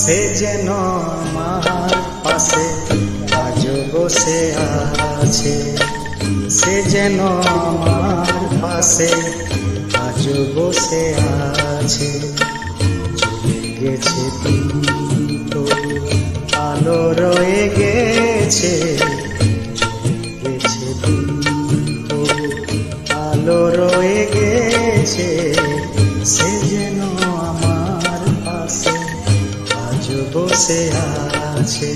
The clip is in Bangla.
সে যেন আমার পাশে আজও বসে আছে, সে যেন আমার পাশে আজও বসে আছে। চলে গেছে তো আলো রয়ে গেছে, চলে গেছে তো আলো রয়ে গেছে। সে যেন আমার পাশে আজও বসে আছে।